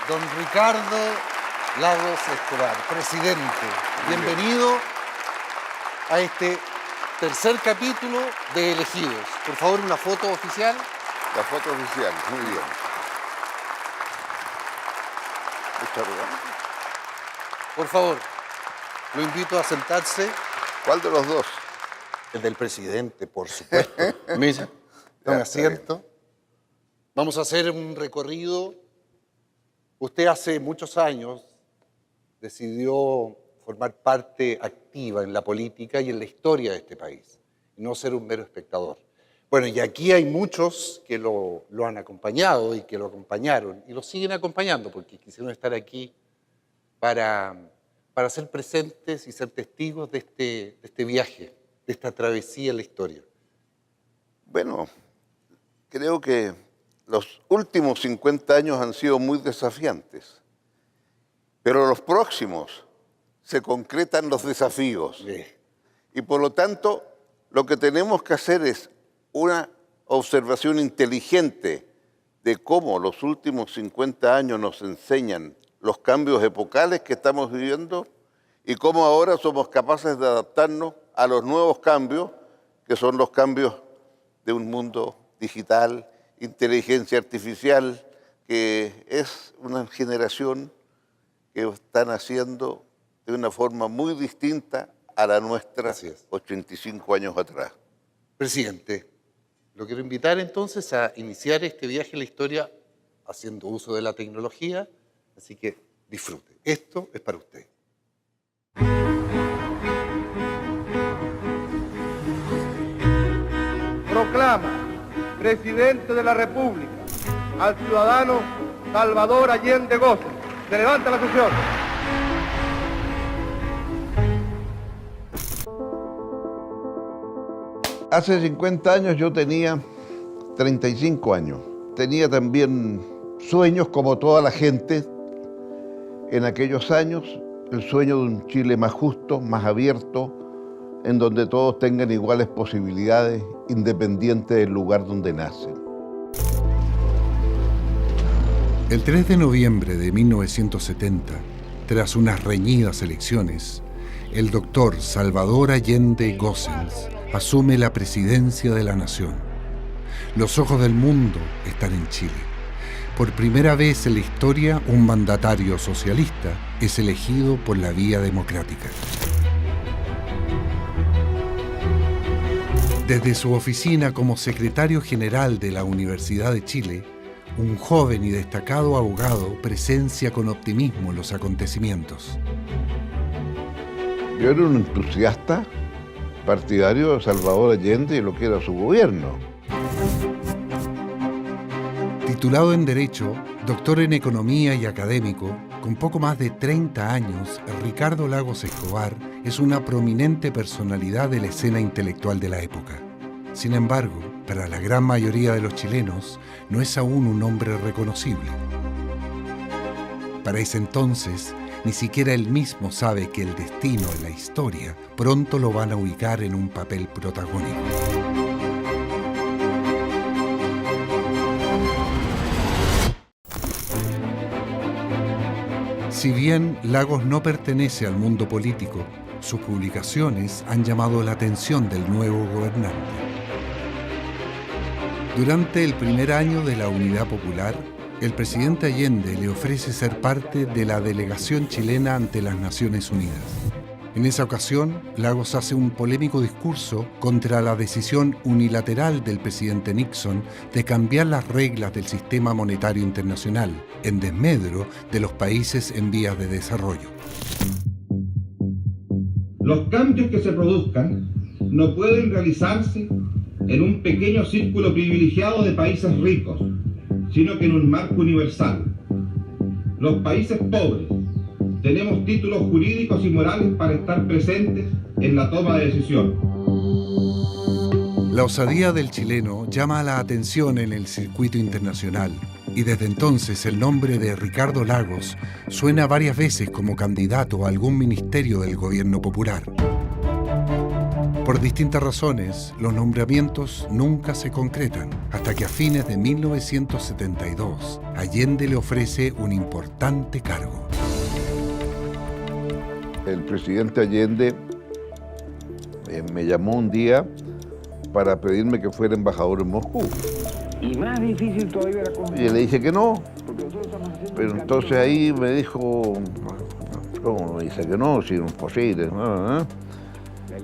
Don Ricardo Lagos Escobar, presidente, bienvenido a este tercer capítulo de Elegidos. Por favor, una foto oficial. La foto oficial, muy bien. Por favor, lo invito a sentarse. ¿Cuál de los dos? El del presidente, por supuesto. Mira, tome asiento. Vamos a hacer un recorrido. Usted hace muchos años decidió formar parte activa en la política y en la historia de este país, y no ser un mero espectador. Bueno, y aquí hay muchos que lo han acompañado y que lo acompañaron, y lo siguen acompañando porque quisieron estar aquí para ser presentes y ser testigos de este viaje, de esta travesía en la historia. Bueno, creo que los últimos 50 años han sido muy desafiantes, pero los próximos se concretan los desafíos. Sí. Y por lo tanto, lo que tenemos que hacer es una observación inteligente de cómo los últimos 50 años nos enseñan los cambios epocales que estamos viviendo y cómo ahora somos capaces de adaptarnos a los nuevos cambios, que son los cambios de un mundo digital, inteligencia artificial, que es una generación que están haciendo de una forma muy distinta a la nuestra 85 años atrás. Presidente, lo quiero invitar entonces a iniciar este viaje en la historia haciendo uso de la tecnología, así que disfrute. Esto es para usted. Proclama Presidente de la República al ciudadano Salvador Allende Gómez. Se levanta la sesión. Hace 50 años yo tenía 35 años. Tenía también sueños como toda la gente. En aquellos años, el sueño de un Chile más justo, más abierto, en donde todos tengan iguales posibilidades, independiente del lugar donde nacen. El 3 de noviembre de 1970, tras unas reñidas elecciones, el doctor Salvador Allende Gossens asume la presidencia de la nación. Los ojos del mundo están en Chile. Por primera vez en la historia, un mandatario socialista es elegido por la vía democrática. Desde su oficina como secretario general de la Universidad de Chile, un joven y destacado abogado presencia con optimismo los acontecimientos. Yo era un entusiasta partidario de Salvador Allende y lo que era su gobierno. Titulado en Derecho, doctor en Economía y académico, con poco más de 30 años, Ricardo Lagos Escobar es una prominente personalidad de la escena intelectual de la época. Sin embargo, para la gran mayoría de los chilenos, no es aún un hombre reconocible. Para ese entonces, ni siquiera él mismo sabe que el destino y la historia pronto lo van a ubicar en un papel protagónico. Si bien Lagos no pertenece al mundo político, sus publicaciones han llamado la atención del nuevo gobernante. Durante el primer año de la Unidad Popular, el presidente Allende le ofrece ser parte de la delegación chilena ante las Naciones Unidas. En esa ocasión, Lagos hace un polémico discurso contra la decisión unilateral del presidente Nixon de cambiar las reglas del sistema monetario internacional, en desmedro de los países en vías de desarrollo. Los cambios que se produzcan no pueden realizarse en un pequeño círculo privilegiado de países ricos, sino que en un marco universal. Los países pobres tenemos títulos jurídicos y morales para estar presentes en la toma de decisión. La osadía del chileno llama la atención en el circuito internacional y desde entonces el nombre de Ricardo Lagos suena varias veces como candidato a algún ministerio del gobierno popular. Por distintas razones, los nombramientos nunca se concretan, hasta que a fines de 1972, Allende le ofrece un importante cargo. El presidente Allende me llamó un día para pedirme que fuera embajador en Moscú. Y más difícil todavía era conseguir. Y le dije que no. Pero entonces ahí me dijo, ¿cómo me dice que no? Si es imposible.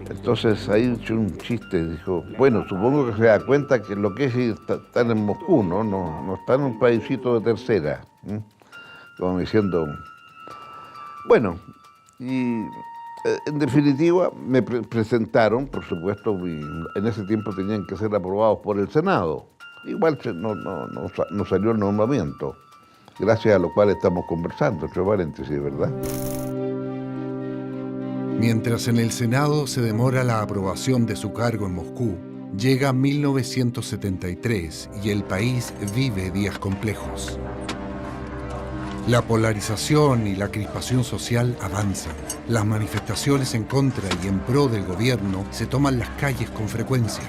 Entonces ahí hice un chiste, dijo, bueno, supongo que se da cuenta que lo que es estar en Moscú, no está en un paísito de tercera. Como diciendo, bueno, y en definitiva me presentaron, por supuesto, y en ese tiempo tenían que ser aprobados por el Senado. Igual no salió el nombramiento, gracias a lo cual estamos conversando, entre paréntesis, ¿verdad? Mientras en el Senado se demora la aprobación de su cargo en Moscú, llega 1973 y el país vive días complejos. La polarización y la crispación social avanzan. Las manifestaciones en contra y en pro del gobierno se toman las calles con frecuencia.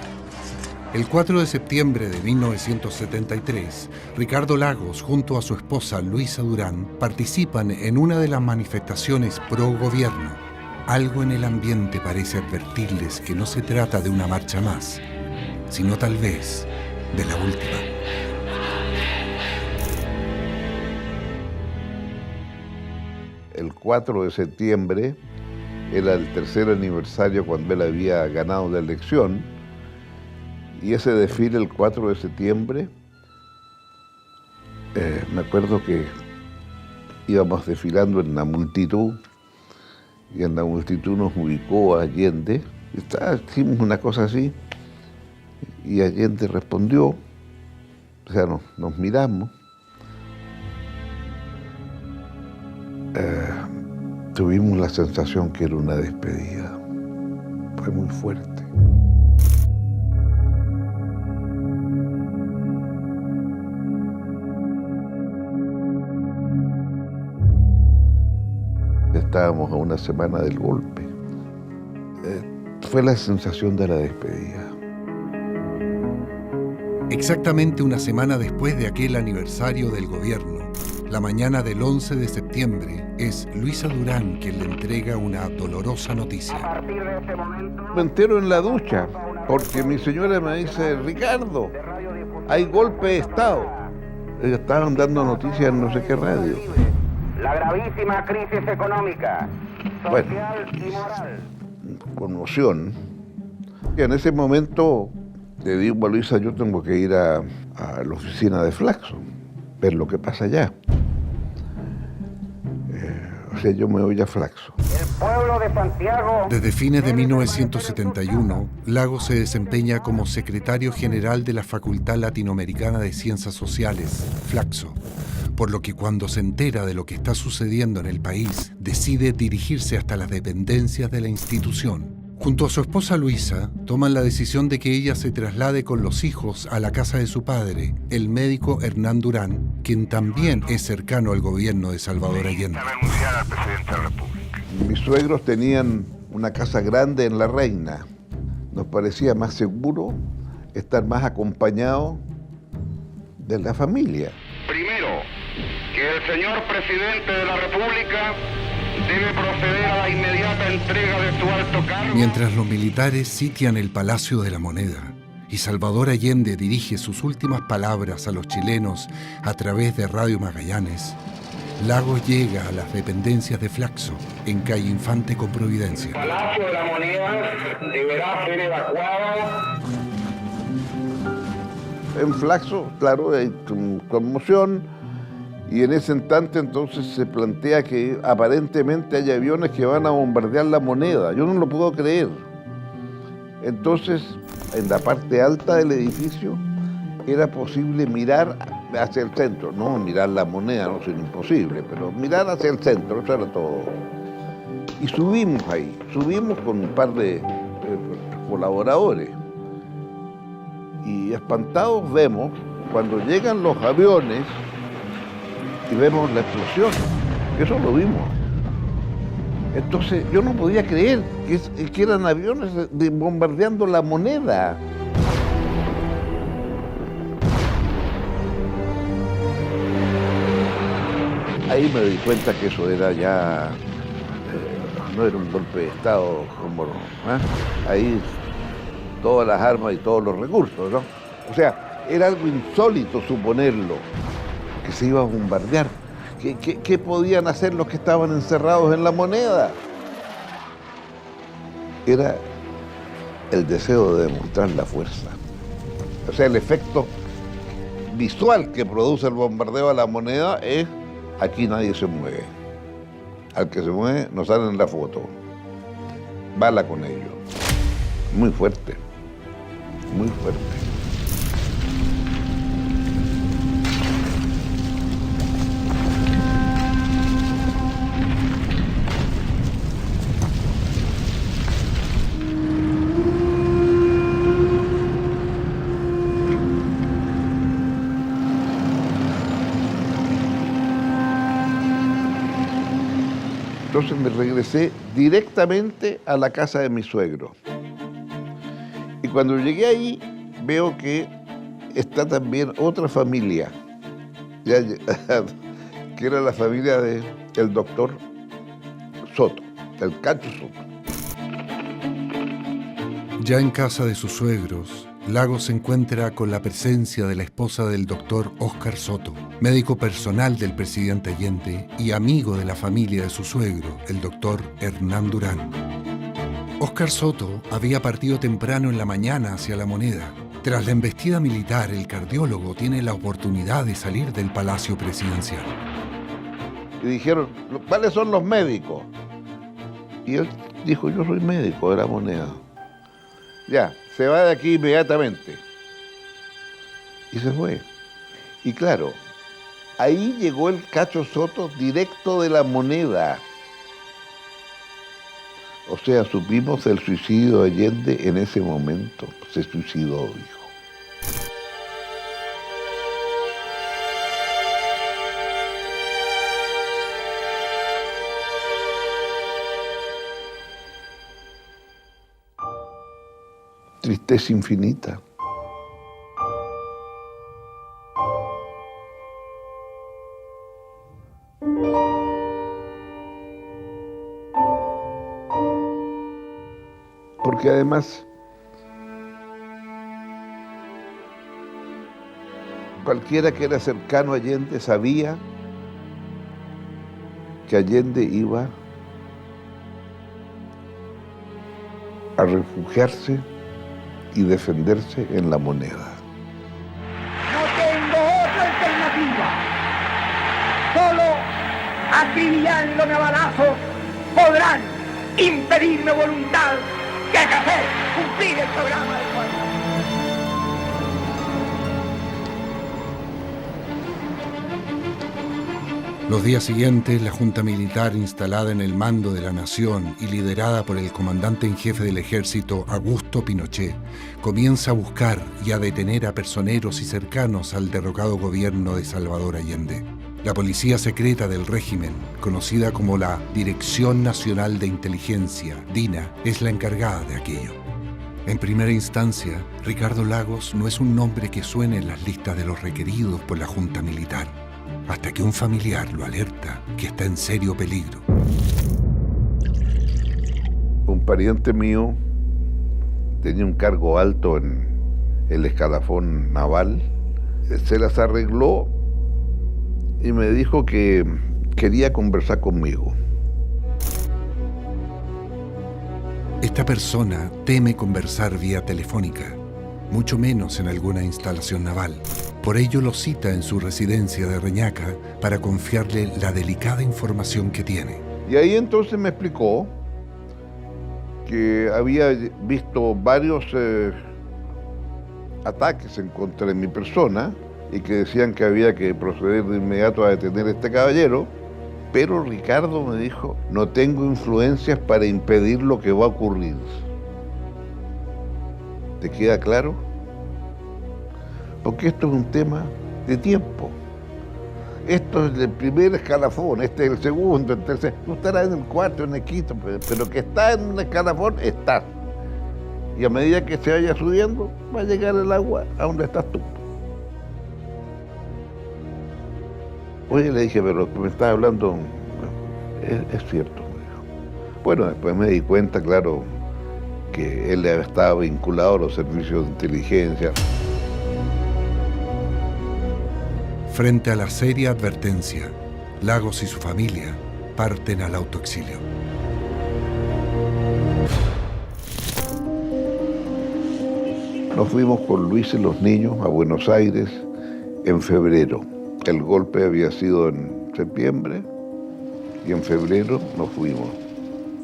El 4 de septiembre de 1973, Ricardo Lagos junto a su esposa Luisa Durán participan en una de las manifestaciones pro gobierno. Algo en el ambiente parece advertirles que no se trata de una marcha más, sino tal vez de la última. El 4 de septiembre era el tercer aniversario cuando él había ganado la elección, y ese desfile el 4 de septiembre, me acuerdo que íbamos desfilando en la multitud, y en la multitud nos ubicó Allende. Hicimos una cosa así, y Allende respondió, o sea, nos miramos. Tuvimos la sensación que era una despedida. Fue muy fuerte. Estábamos a una semana del golpe. Fue la sensación de la despedida. Exactamente una semana después de aquel aniversario del gobierno, la mañana del 11 de septiembre, es Luisa Durán quien le entrega una dolorosa noticia. Me entero en la ducha, porque mi señora me dice, Ricardo, hay golpe de Estado. Ellos estaban dando noticias en no sé qué radio. La gravísima crisis económica, social y moral. Conmoción. Y en ese momento le digo a Luisa, yo tengo que ir a la oficina de Flaxo, ver lo que pasa allá. O sea, yo me voy a Flaxo. El pueblo de Santiago. Desde fines de 1971, Lagos se desempeña como secretario general de la Facultad Latinoamericana de Ciencias Sociales, Flaxo, por lo que cuando se entera de lo que está sucediendo en el país, decide dirigirse hasta las dependencias de la institución. Junto a su esposa Luisa, toman la decisión de que ella se traslade con los hijos a la casa de su padre, el médico Hernán Durán, quien también es cercano al gobierno de Salvador Allende. Mis suegros tenían una casa grande en La Reina. Nos parecía más seguro estar más acompañados de la familia. Primero, que el señor presidente de la República debe proceder a la inmediata entrega de su alto cargo. Mientras los militares sitian el Palacio de la Moneda y Salvador Allende dirige sus últimas palabras a los chilenos a través de Radio Magallanes, Lagos llega a las dependencias de Flaxo, en calle Infante con Providencia. El Palacio de la Moneda deberá ser evacuado. En Flaxo, claro, hay conmoción, y en ese instante entonces se plantea que aparentemente hay aviones que van a bombardear La Moneda. Yo no lo puedo creer. Entonces, en la parte alta del edificio era posible mirar hacia el centro. No mirar La Moneda, no sería imposible, pero mirar hacia el centro, eso era todo. Y subimos ahí, subimos con un par de colaboradores. Y espantados vemos cuando llegan los aviones y vemos la explosión. Eso lo vimos. Entonces yo no podía creer que eran aviones bombardeando La Moneda. Ahí me di cuenta que eso era ya, no era un golpe de Estado como, ahí todas las armas y todos los recursos, ¿no? O sea, era algo insólito suponerlo, que se iba a bombardear. ¿Qué podían hacer los que estaban encerrados en La Moneda? Era el deseo de demostrar la fuerza. O sea, el efecto visual que produce el bombardeo a La Moneda es: aquí nadie se mueve. Al que se mueve no sale en la foto. Bala con ellos. Muy fuerte. Muy fuerte. Entonces me regresé directamente a la casa de mi suegro. Y cuando llegué ahí, veo que está también otra familia, que era la familia del doctor Soto, el Cacho Soto. Ya en casa de sus suegros, Lagos se encuentra con la presencia de la esposa del doctor Óscar Soto, médico personal del presidente Allende y amigo de la familia de su suegro, el doctor Hernán Durán. Óscar Soto había partido temprano en la mañana hacia La Moneda. Tras la embestida militar, el cardiólogo tiene la oportunidad de salir del Palacio Presidencial. Y dijeron: ¿cuáles son los médicos? Y él dijo: yo soy médico de La Moneda. Ya, se va de aquí inmediatamente. Y se fue. Y claro, ahí llegó el Cacho Soto directo de La Moneda. O sea, supimos del suicidio de Allende en ese momento. Se suicidó, dijo. Tristeza infinita. Porque además, cualquiera que era cercano a Allende sabía que Allende iba a refugiarse y defenderse en La Moneda. No tengo otra alternativa. Solo acribillándome a balazos podrán impedir mi voluntad que hacer cumplir el programa del pueblo. Los días siguientes, la Junta Militar instalada en el mando de la nación y liderada por el comandante en jefe del ejército, Augusto Pinochet, comienza a buscar y a detener a personeros y cercanos al derrocado gobierno de Salvador Allende. La policía secreta del régimen, conocida como la Dirección Nacional de Inteligencia, DINA, es la encargada de aquello. En primera instancia, Ricardo Lagos no es un nombre que suene en las listas de los requeridos por la Junta Militar, hasta que un familiar lo alerta que está en serio peligro. Un pariente mío tenía un cargo alto en el escalafón naval, se las arregló y me dijo que quería conversar conmigo. Esta persona teme conversar vía telefónica, mucho menos en alguna instalación naval. Por ello lo cita en su residencia de Reñaca para confiarle la delicada información que tiene. Y ahí entonces me explicó que había visto varios ataques en contra de mi persona y que decían que había que proceder de inmediato a detener a este caballero, pero Ricardo me dijo, no tengo influencias para impedir lo que va a ocurrir. ¿Te queda claro? Porque esto es un tema de tiempo. Esto es el primer escalafón, este es el segundo, el tercero. Tú estarás en el cuarto, en el quinto, pero que está en un escalafón, estás. Y a medida que se vaya subiendo, va a llegar el agua a donde estás tú. Oye, le dije, pero lo que me estás hablando es cierto, me dijo. Bueno, después me di cuenta, claro, que él estaba vinculado a los servicios de inteligencia. Frente a la seria advertencia, Lagos y su familia parten al autoexilio. Nos fuimos con Luis y los niños a Buenos Aires en febrero. El golpe había sido en septiembre y en febrero nos fuimos.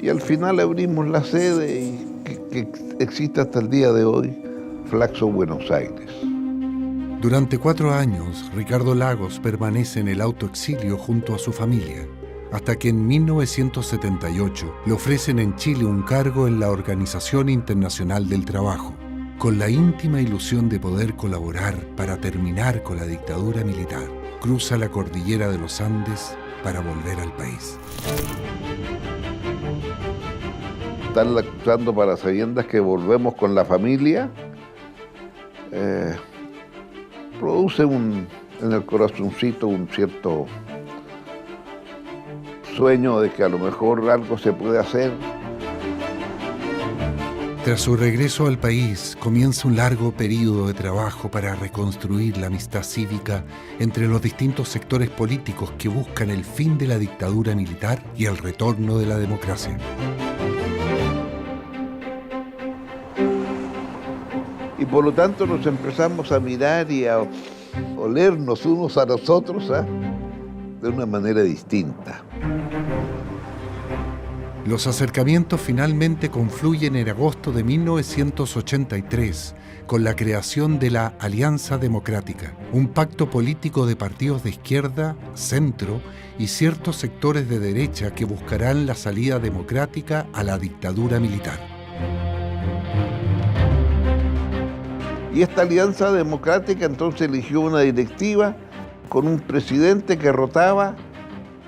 Y al final abrimos la sede que existe hasta el día de hoy, Flaxo Buenos Aires. Durante 4 años, Ricardo Lagos permanece en el autoexilio junto a su familia, hasta que en 1978 le ofrecen en Chile un cargo en la Organización Internacional del Trabajo, con la íntima ilusión de poder colaborar para terminar con la dictadura militar. Cruza la cordillera de los Andes para volver al país. Están acusando para sabiendas que volvemos con la familia. Produce en el corazoncito un cierto sueño de que a lo mejor algo se puede hacer. Tras su regreso al país, comienza un largo periodo de trabajo para reconstruir la amistad cívica entre los distintos sectores políticos que buscan el fin de la dictadura militar y el retorno de la democracia. Y por lo tanto nos empezamos a mirar y a olernos unos a los otros, de una manera distinta. Los acercamientos finalmente confluyen en agosto de 1983 con la creación de la Alianza Democrática, un pacto político de partidos de izquierda, centro y ciertos sectores de derecha que buscarán la salida democrática a la dictadura militar. Y esta Alianza Democrática entonces eligió una directiva con un presidente que rotaba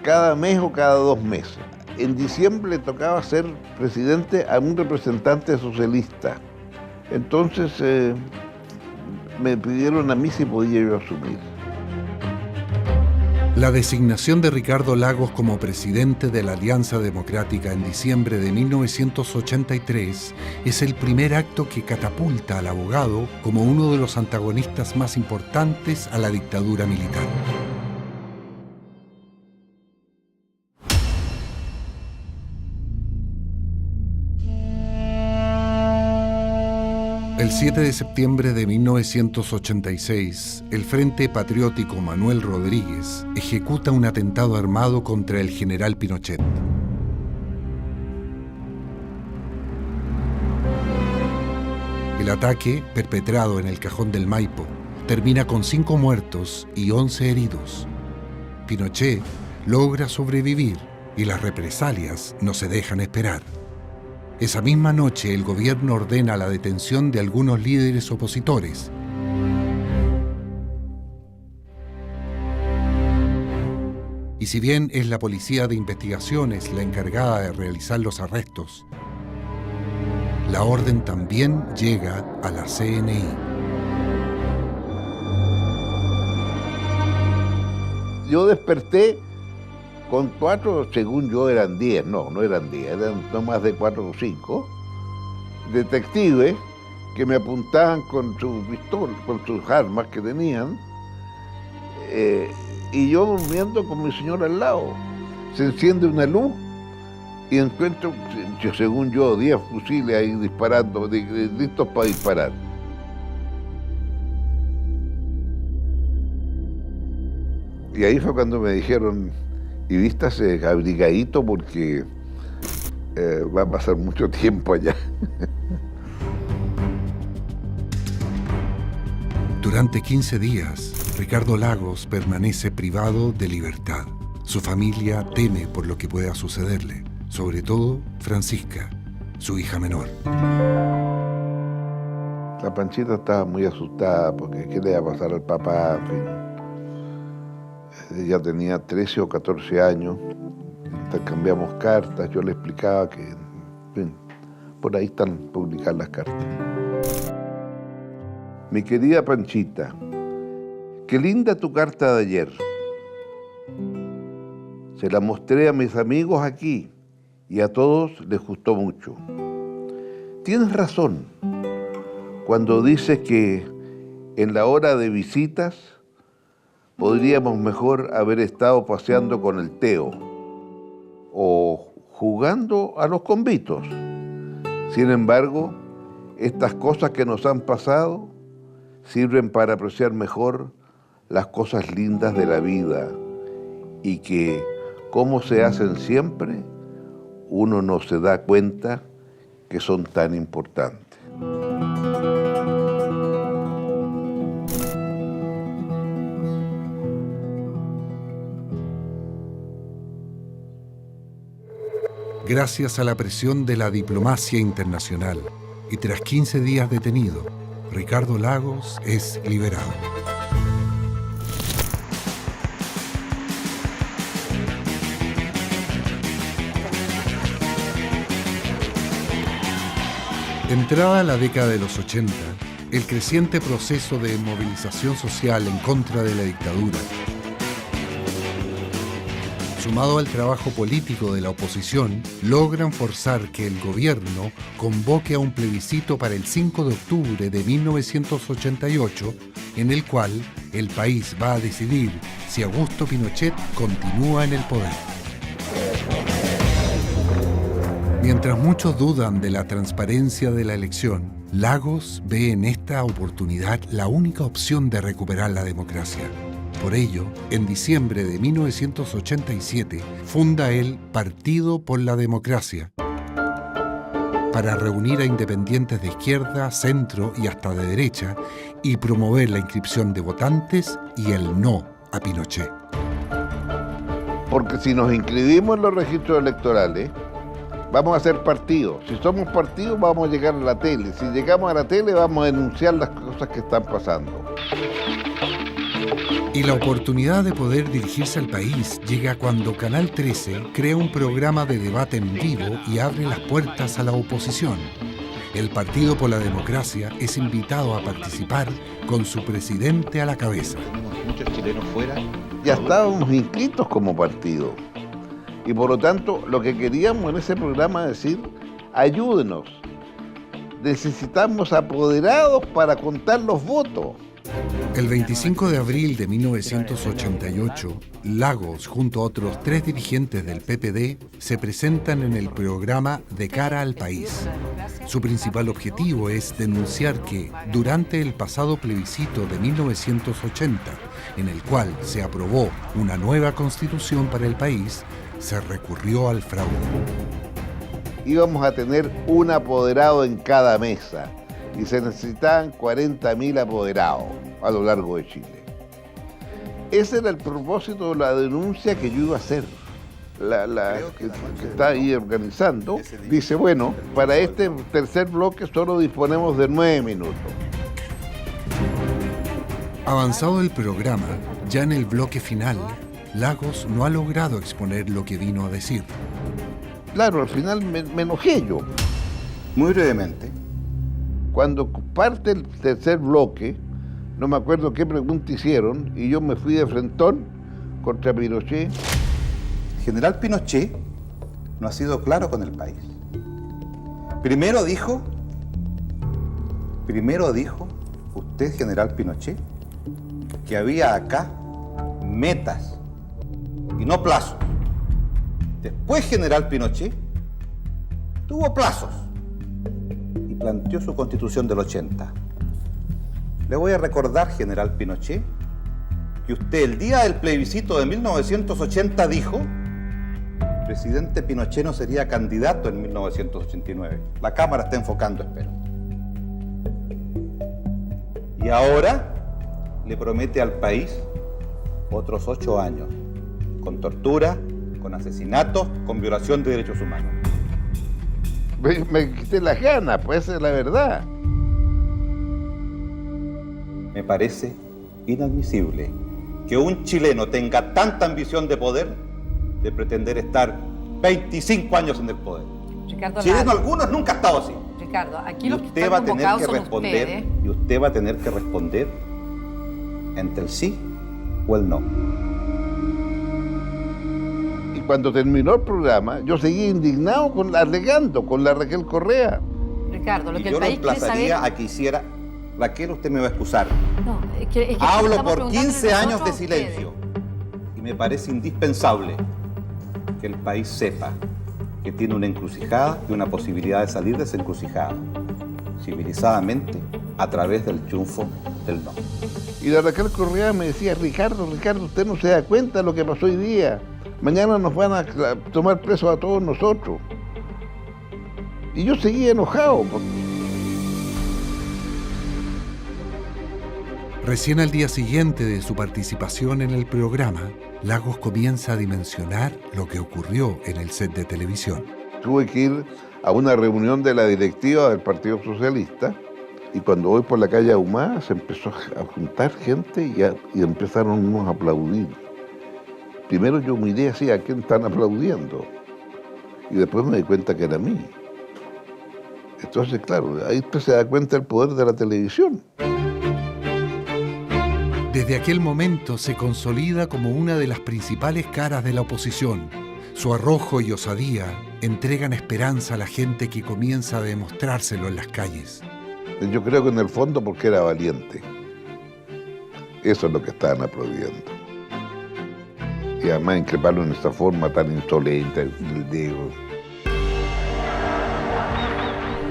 cada mes o cada 2 meses. En diciembre le tocaba ser presidente a un representante socialista. Entonces me pidieron a mí si podía yo asumir. La designación de Ricardo Lagos como presidente de la Alianza Democrática en diciembre de 1983 es el primer acto que catapulta al abogado como uno de los antagonistas más importantes a la dictadura militar. El 7 de septiembre de 1986, el Frente Patriótico Manuel Rodríguez ejecuta un atentado armado contra el general Pinochet. El ataque, perpetrado en el Cajón del Maipo, termina con 5 muertos y 11 heridos. Pinochet logra sobrevivir y las represalias no se dejan esperar. Esa misma noche, el gobierno ordena la detención de algunos líderes opositores. Y si bien es la Policía de Investigaciones la encargada de realizar los arrestos, la orden también llega a la CNI. Yo desperté con 4, según yo eran 10, no eran 10, eran no más de 4 o 5 detectives que me apuntaban con sus pistolas, con sus armas que tenían, y yo durmiendo con mi señora al lado. se enciende una luz y encuentro, según yo, 10 fusiles ahí disparando, listos para disparar. Y ahí fue cuando me dijeron, y vístase abrigadito porque va a pasar mucho tiempo allá. Durante 15 días, Ricardo Lagos permanece privado de libertad. Su familia teme por lo que pueda sucederle, sobre todo Francisca, su hija menor. La Panchita estaba muy asustada porque qué le iba a pasar al papá, en fin. Ella tenía 13 o 14 años, intercambiamos cartas, yo le explicaba que, en fin, por ahí están publicadas las cartas. Mi querida Panchita, qué linda tu carta de ayer. Se la mostré a mis amigos aquí y a todos les gustó mucho. Tienes razón cuando dices que en la hora de visitas podríamos mejor haber estado paseando con el Teo o jugando a los convitos. Sin embargo, estas cosas que nos han pasado sirven para apreciar mejor las cosas lindas de la vida y que, como se hacen siempre, uno no se da cuenta que son tan importantes. Gracias a la presión de la diplomacia internacional y tras 15 días detenido, Ricardo Lagos es liberado. Entrada la década de los 80, el creciente proceso de movilización social en contra de la dictadura, sumado al trabajo político de la oposición, logran forzar que el gobierno convoque a un plebiscito para el 5 de octubre de 1988, en el cual el país va a decidir si Augusto Pinochet continúa en el poder. Mientras muchos dudan de la transparencia de la elección, Lagos ve en esta oportunidad la única opción de recuperar la democracia. Por ello, en diciembre de 1987, funda el Partido por la Democracia para reunir a independientes de izquierda, centro y hasta de derecha y promover la inscripción de votantes y el no a Pinochet. Porque si nos inscribimos en los registros electorales, vamos a ser partidos. Si somos partidos, vamos a llegar a la tele. Si llegamos a la tele, vamos a denunciar las cosas que están pasando. Y la oportunidad de poder dirigirse al país llega cuando Canal 13 crea un programa de debate en vivo y abre las puertas a la oposición. El Partido por la Democracia es invitado a participar con su presidente a la cabeza. Muchos chilenos fuera. Ya estábamos inscritos como partido. Y por lo tanto, lo que queríamos en ese programa es decir, ayúdenos. Necesitamos apoderados para contar los votos. El 25 de abril de 1988, Lagos, junto a otros 3 dirigentes del PPD, se presentan en el programa De Cara al País. Su principal objetivo es denunciar que, durante el pasado plebiscito de 1980, en el cual se aprobó una nueva constitución para el país, se recurrió al fraude. Íbamos a tener un apoderado en cada mesa y se necesitaban 40.000 apoderados a lo largo de Chile. Ese era el propósito de la denuncia que yo iba a hacer. Que está ahí organizando, dice, bueno, para este tercer bloque solo disponemos de 9 minutos. Avanzado el programa, ya en el bloque final, Lagos no ha logrado exponer lo que vino a decir. Claro, al final me enojé yo. Muy brevemente. Cuando parte el tercer bloque, no me acuerdo qué pregunta hicieron, y yo me fui de frentón contra Pinochet. General Pinochet no ha sido claro con el país. Primero dijo usted, general Pinochet, que había acá metas y no plazos. Después General Pinochet tuvo plazos y planteó su constitución del 80. Le voy a recordar, General Pinochet, que usted el día del plebiscito de 1980 dijo: presidente Pinochet no sería candidato en 1989. La Cámara está enfocando, espero. Y ahora le promete al país otros 8 años, con tortura, con asesinatos, con violación de derechos humanos. Me quité las ganas, pues esa es la verdad. Me parece inadmisible que un chileno tenga tanta ambición de poder, de pretender estar 25 años en el poder. Ricardo Chileno Lagos. algunos nunca ha estado así. Ricardo, aquí Y los que usted están va a tener convocados que son responder, ustedes. y usted va a tener que responder entre el sí o el no. Y cuando terminó el programa, yo seguí indignado alegando con la Raquel Correa. Ricardo, lo Y que yo el lo país quiere emplazaría saber... a que hiciera... Raquel, usted me va a excusar. No, es que Hablo estamos por preguntándole 15 años nosotros de a ustedes. silencio. Y me parece indispensable que el país sepa que tiene una encrucijada y una posibilidad de salir de esa encrucijada, civilizadamente, a través del triunfo del no. Y la Raquel Correa me decía: Ricardo, usted no se da cuenta de lo que pasó hoy día. Mañana nos van a tomar presos a todos nosotros. Y yo seguía enojado. Recién al día siguiente de su participación en el programa, Lagos comienza a dimensionar lo que ocurrió en el set de televisión. Tuve que ir a una reunión de la directiva del Partido Socialista y cuando voy por la calle Ahumada se empezó a juntar gente y empezaron unos a aplaudir. Primero yo miré así a quién están aplaudiendo y después me di cuenta que era a mí. Entonces, claro, ahí usted se da cuenta del poder de la televisión. Desde aquel momento se consolida como una de las principales caras de la oposición. Su arrojo y osadía entregan esperanza a la gente que comienza a demostrárselo en las calles. Yo creo que en el fondo porque era valiente. Eso es lo que estaban aplaudiendo. Y además increparlo en esta forma tan insolente, digo.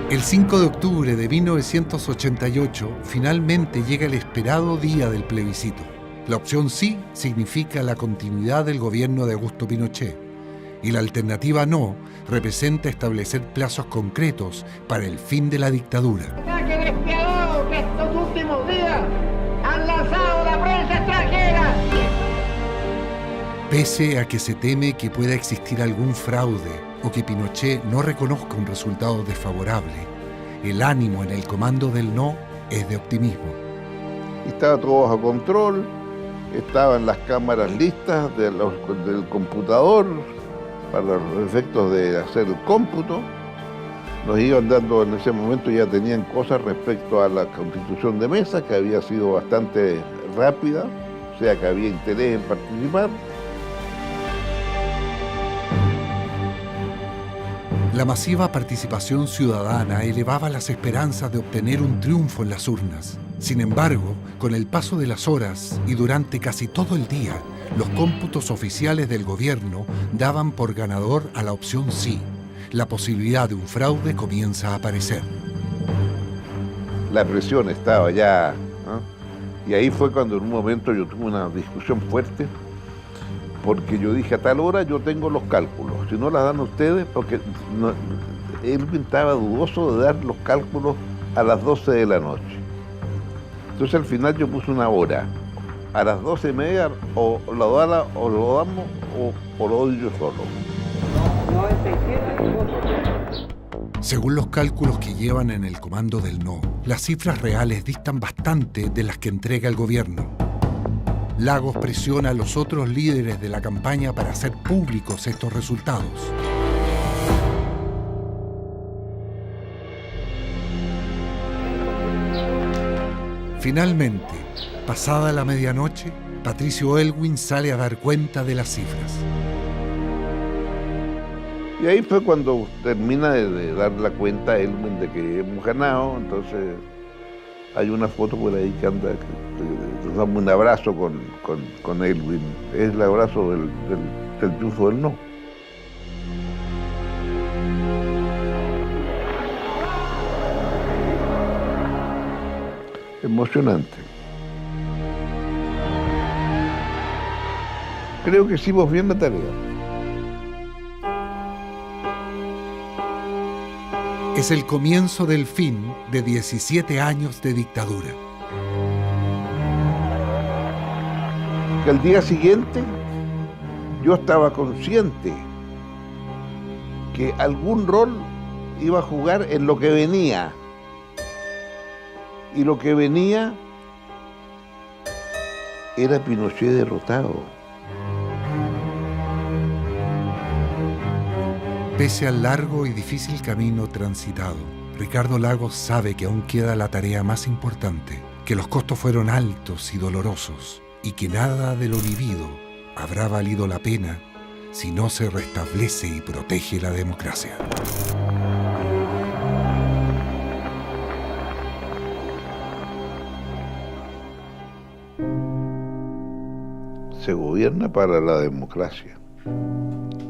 El 5 de octubre de 1988 finalmente llega el esperado día del plebiscito. La opción sí significa la continuidad del gobierno de Augusto Pinochet y la alternativa no representa establecer plazos concretos para el fin de la dictadura. ¡Qué despiadado que estos últimos días han lanzado la prensa extranjera! Pese a que se teme que pueda existir algún fraude o que Pinochet no reconozca un resultado desfavorable, el ánimo en el comando del no es de optimismo. Estaba todo bajo control, estaban las cámaras listas del computador para los efectos de hacer el cómputo. Nos iban dando, en ese momento ya tenían cosas respecto a la constitución de mesa, que había sido bastante rápida, o sea que había interés en participar. La masiva participación ciudadana elevaba las esperanzas de obtener un triunfo en las urnas. Sin embargo, con el paso de las horas y durante casi todo el día, los cómputos oficiales del gobierno daban por ganador a la opción sí. La posibilidad de un fraude comienza a aparecer. La presión estaba ya, ¿no? Y ahí fue cuando en un momento yo tuve una discusión fuerte, porque yo dije, a tal hora yo tengo los cálculos, si no las dan ustedes, porque él estaba dudoso de dar los cálculos a las 12 de la noche. Entonces al final yo puse una hora, a las 12:30 o lo damos o lo doy yo solo. Según los cálculos que llevan en el comando del no, las cifras reales distan bastante de las que entrega el gobierno. Lagos presiona a los otros líderes de la campaña para hacer públicos estos resultados. Finalmente, pasada la medianoche, Patricio Aylwin sale a dar cuenta de las cifras. Y ahí fue cuando termina de dar la cuenta a Aylwin de que hemos ganado. Entonces hay una foto por ahí que anda, que nos damos un abrazo con Aylwin. Es el abrazo del triunfo del no. emocionante. Creo que hicimos bien la tarea. Es el comienzo del fin de 17 años de dictadura. Que al día siguiente yo estaba consciente que algún rol iba a jugar en lo que venía. Y lo que venía era Pinochet derrotado. Pese al largo y difícil camino transitado, Ricardo Lagos sabe que aún queda la tarea más importante, que los costos fueron altos y dolorosos, y que nada de lo vivido habrá valido la pena si no se restablece y protege la democracia. Se gobierna para la democracia,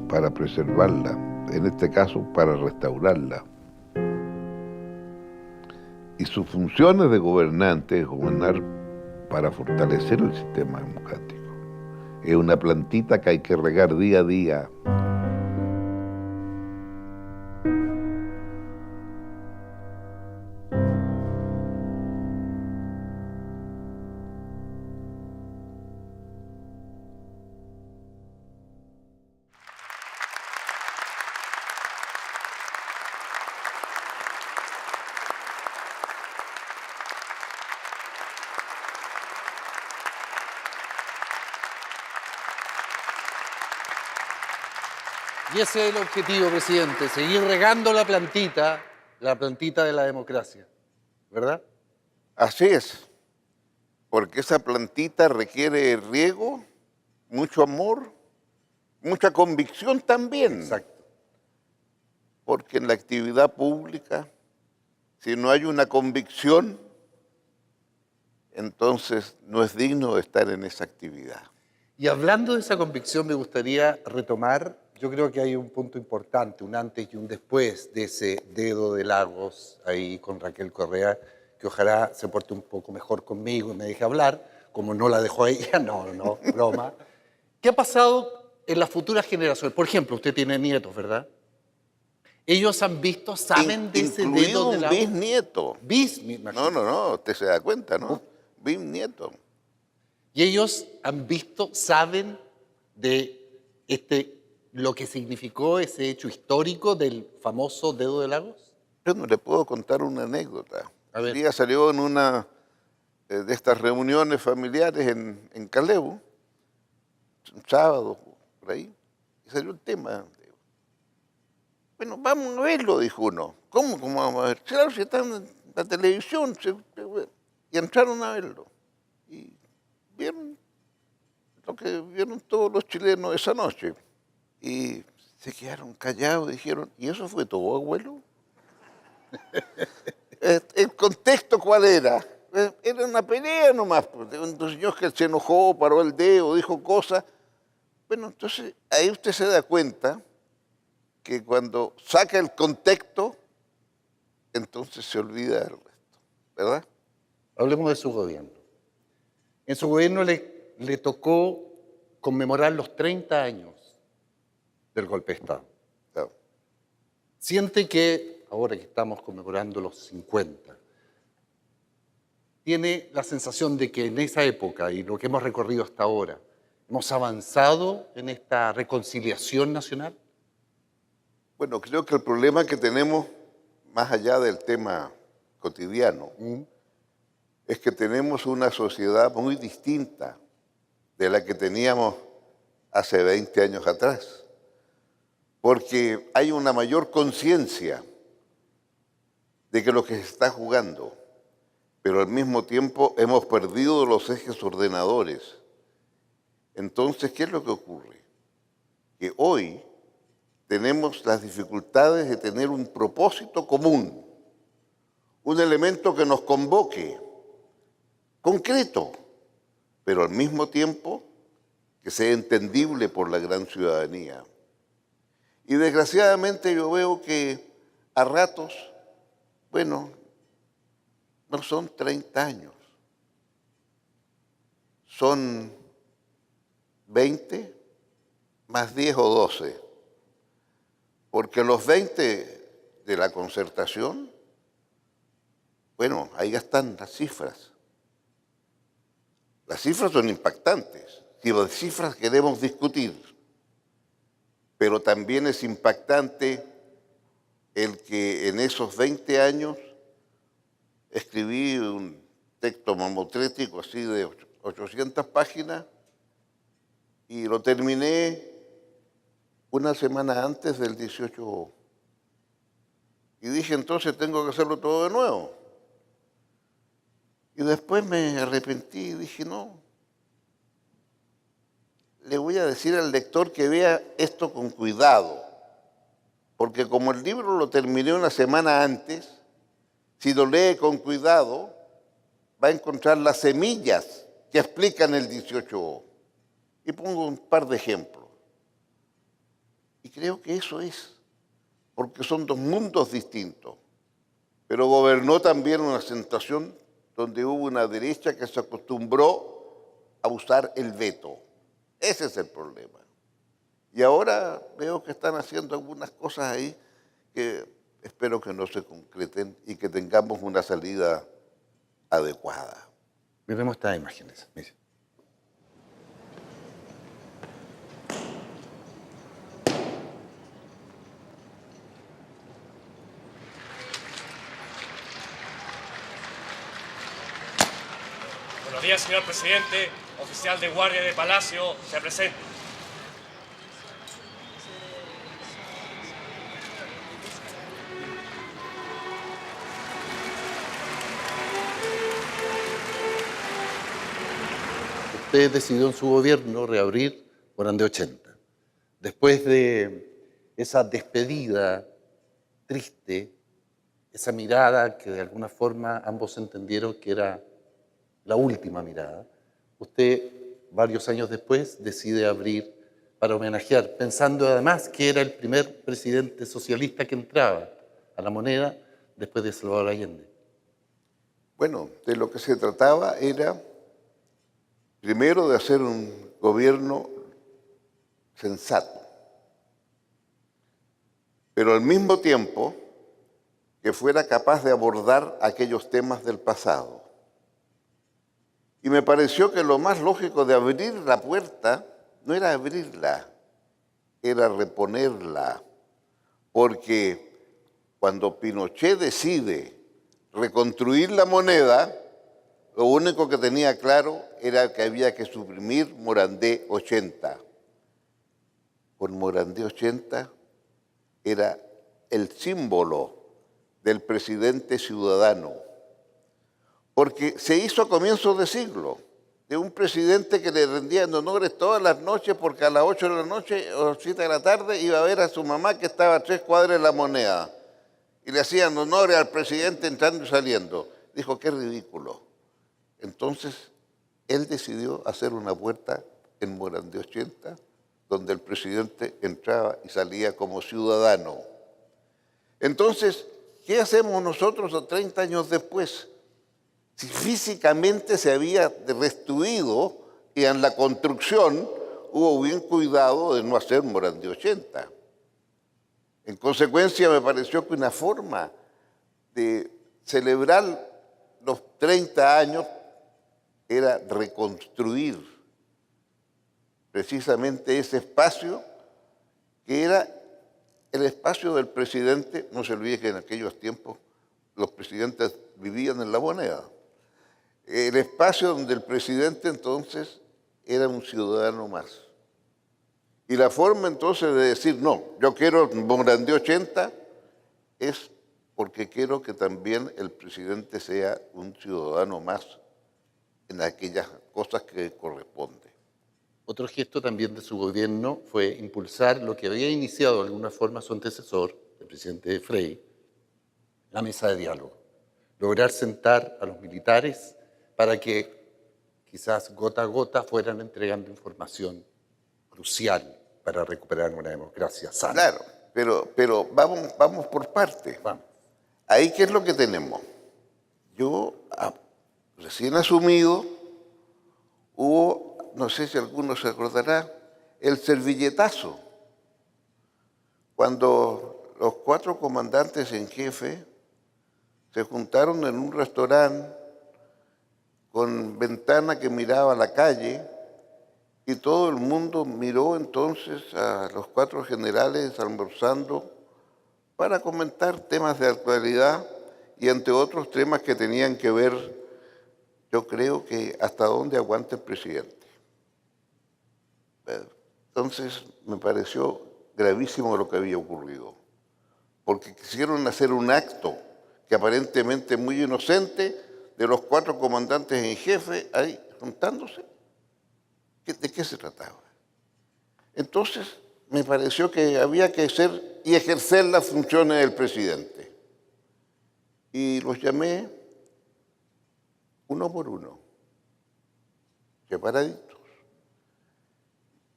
para preservarla, en este caso para restaurarla. Y su función de gobernante es gobernar para fortalecer el sistema democrático. Es una plantita que hay que regar día a día. Y ese es el objetivo, presidente, seguir regando la plantita de la democracia, ¿verdad? Así es, porque esa plantita requiere riego, mucho amor, mucha convicción también. Exacto. Porque en la actividad pública, si no hay una convicción, entonces no es digno de estar en esa actividad. Y hablando de esa convicción, me gustaría retomar, yo creo que hay un punto importante, un antes y un después de ese dedo de Lagos ahí con Raquel Correa, que ojalá se porte un poco mejor conmigo y me deje hablar, como no la dejó a ella, no, broma. ¿Qué ha pasado en las futuras generaciones? Por ejemplo, usted tiene nietos, ¿verdad? Ellos han visto, saben de ese dedo de Lagos. Bisnieto. No, usted se da cuenta, ¿no? Bisnieto. Y ellos han visto, saben de lo que significó ese hecho histórico del famoso dedo de Lagos. Yo no le puedo contar una anécdota. A ver. Un día salió en una de estas reuniones familiares en Caleu, un sábado, por ahí, y salió el tema. Bueno, vamos a verlo, dijo uno. ¿Cómo vamos a ver? Claro, si está en la televisión. Y entraron a verlo. Y vieron lo que vieron todos los chilenos esa noche. Y se quedaron callados y dijeron, ¿y eso fue todo, abuelo? ¿El contexto cuál era? Era una pelea nomás. Un señor que se enojó, paró el dedo, dijo cosas. Bueno, entonces ahí usted se da cuenta que cuando saca el contexto, entonces se olvida del resto, ¿verdad? Hablemos de su gobierno. En su gobierno le tocó conmemorar los 30 años del golpe de Estado. Claro. Siente que, ahora que estamos conmemorando los 50, tiene la sensación de que en esa época y lo que hemos recorrido hasta ahora, ¿hemos avanzado en esta reconciliación nacional? Bueno, creo que el problema que tenemos, más allá del tema cotidiano, es que tenemos una sociedad muy distinta de la que teníamos hace 20 años atrás. Porque hay una mayor conciencia de que lo que se está jugando, pero al mismo tiempo hemos perdido los ejes ordenadores. Entonces, ¿qué es lo que ocurre? Que hoy tenemos las dificultades de tener un propósito común, un elemento que nos convoque, concreto, pero al mismo tiempo que sea entendible por la gran ciudadanía. Y desgraciadamente yo veo que a ratos, bueno, no son 30 años, son 20 más 10 o 12, porque los 20 de la concertación, bueno, ahí ya están las cifras. Las cifras son impactantes, si las cifras queremos discutir, pero también es impactante el que en esos 20 años escribí un texto mamotrético así de 800 páginas y lo terminé una semana antes del 18. Y dije, entonces tengo que hacerlo todo de nuevo. Y después me arrepentí y dije, no, le voy a decir al lector que vea esto con cuidado, porque como el libro lo terminé una semana antes, si lo lee con cuidado, va a encontrar las semillas que explican el 18. Y pongo un par de ejemplos. Y creo que eso es, porque son dos mundos distintos. Pero gobernó también una situación donde hubo una derecha que se acostumbró a usar el veto. Ese es el problema. Y ahora veo que están haciendo algunas cosas ahí que espero que no se concreten y que tengamos una salida adecuada. Miremos estas imágenes. Mire. Buenos días, señor presidente. Oficial de guardia de Palacio, se presenta. Usted decidió en su gobierno reabrir Morandé 80. Después de esa despedida triste, esa mirada que de alguna forma ambos entendieron que era la última mirada, usted varios años después decide abrir para homenajear, pensando además que era el primer presidente socialista que entraba a la Moneda después de Salvador Allende. Bueno, de lo que se trataba era primero de hacer un gobierno sensato, pero al mismo tiempo que fuera capaz de abordar aquellos temas del pasado. Y me pareció que lo más lógico de abrir la puerta no era abrirla, era reponerla, porque cuando Pinochet decide reconstruir la moneda, lo único que tenía claro era que había que suprimir Morandé 80. Con Morandé 80 era el símbolo del presidente ciudadano, porque se hizo a comienzos de siglo, de un presidente que le rendían honores todas las noches, porque a las 8 de la noche o 7 de la tarde iba a ver a su mamá que estaba a 3 cuadras de la Moneda, y le hacían honores al presidente entrando y saliendo. Dijo, qué ridículo. Entonces, él decidió hacer una puerta en Morandé 80, donde el presidente entraba y salía como ciudadano. Entonces, ¿qué hacemos nosotros a 30 años después? Si físicamente se había destruido y en la construcción hubo bien cuidado de no hacer Morandé 80. En consecuencia, me pareció que una forma de celebrar los 30 años era reconstruir precisamente ese espacio que era el espacio del presidente. No se olvide que en aquellos tiempos los presidentes vivían en la Moneda. El espacio donde el presidente entonces era un ciudadano más. Y la forma entonces de decir, no, yo quiero Morandé 80, es porque quiero que también el presidente sea un ciudadano más en aquellas cosas que corresponde. Otro gesto también de su gobierno fue impulsar lo que había iniciado de alguna forma su antecesor, el presidente Frei, la mesa de diálogo. Lograr sentar a los militares para que quizás gota a gota fueran entregando información crucial para recuperar una democracia sana. Claro, pero vamos por partes. Vamos. Ahí, ¿qué es lo que tenemos? Yo, recién asumido, Hubo, no sé si alguno se acordará, el servilletazo, cuando los 4 comandantes en jefe se juntaron en un restaurante con ventana que miraba a la calle y todo el mundo miró entonces a los 4 generales almorzando para comentar temas de actualidad y entre otros temas que tenían que ver, yo creo que hasta dónde aguanta el presidente. Entonces me pareció gravísimo lo que había ocurrido, porque quisieron hacer un acto que aparentemente muy inocente de los 4 comandantes en jefe ahí juntándose. ¿De qué se trataba? Entonces me pareció que había que ser y ejercer las funciones del presidente. Y los llamé uno por uno, separaditos.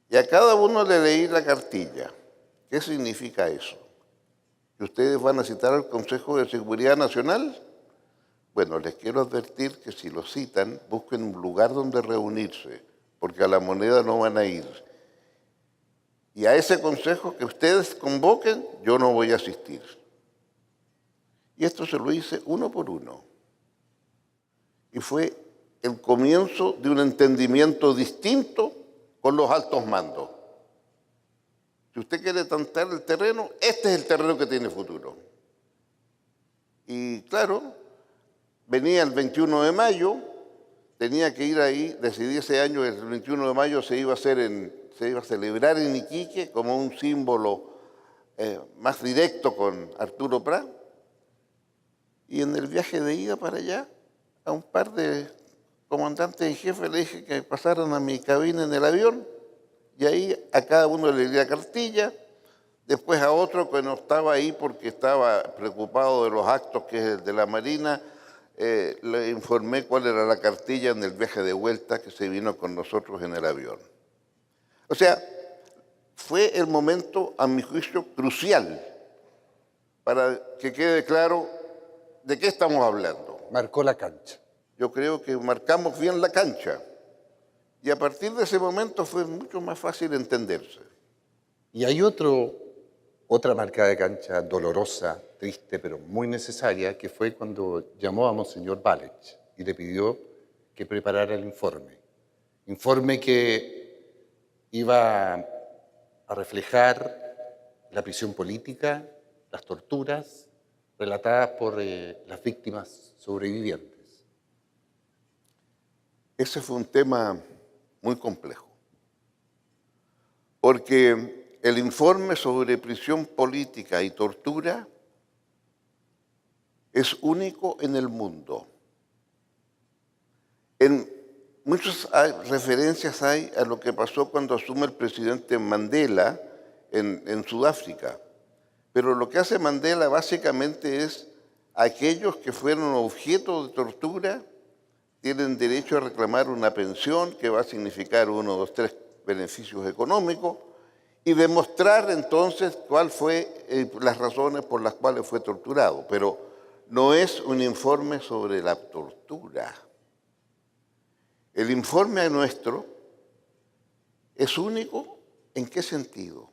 Y a cada uno le leí la cartilla. ¿Qué significa eso? ¿Que ustedes van a citar al Consejo de Seguridad Nacional? Bueno, les quiero advertir que si lo citan, busquen un lugar donde reunirse, porque a la Moneda no van a ir. Y a ese consejo que ustedes convoquen, yo no voy a asistir. Y esto se lo hice uno por uno. Y fue el comienzo de un entendimiento distinto con los altos mandos. Si usted quiere tantear el terreno, este es el terreno que tiene futuro. Y claro, venía el 21 de mayo, tenía que ir ahí, decidí ese año, el 21 de mayo se iba a celebrar en Iquique como un símbolo más directo con Arturo Prat. Y en el viaje de ida para allá, a un par de comandantes en jefe le dije que pasaran a mi cabina en el avión, y ahí a cada uno le di la cartilla, después a otro que no estaba ahí porque estaba preocupado de los actos, que es el de la Marina, le informé cuál era la cartilla en el viaje de vuelta que se vino con nosotros en el avión. O sea, fue el momento, a mi juicio, crucial para que quede claro de qué estamos hablando. Marcó la cancha. Yo creo que marcamos bien la cancha y a partir de ese momento fue mucho más fácil entenderse. Y hay otra marca de cancha dolorosa, triste, pero muy necesaria, que fue cuando llamó a Monseñor Vález y le pidió que preparara el informe. Informe que iba a reflejar la prisión política, las torturas relatadas por las víctimas sobrevivientes. Ese fue un tema muy complejo, porque el informe sobre prisión política y tortura es único en el mundo. En muchas referencias hay a lo que pasó cuando asume el presidente Mandela en Sudáfrica, pero lo que hace Mandela básicamente es aquellos que fueron objeto de tortura tienen derecho a reclamar una pensión que va a significar 1, 2, 3 beneficios económicos y demostrar entonces cuál fue las razones por las cuales fue torturado. Pero no es un informe sobre la tortura. El informe nuestro es único. ¿En qué sentido?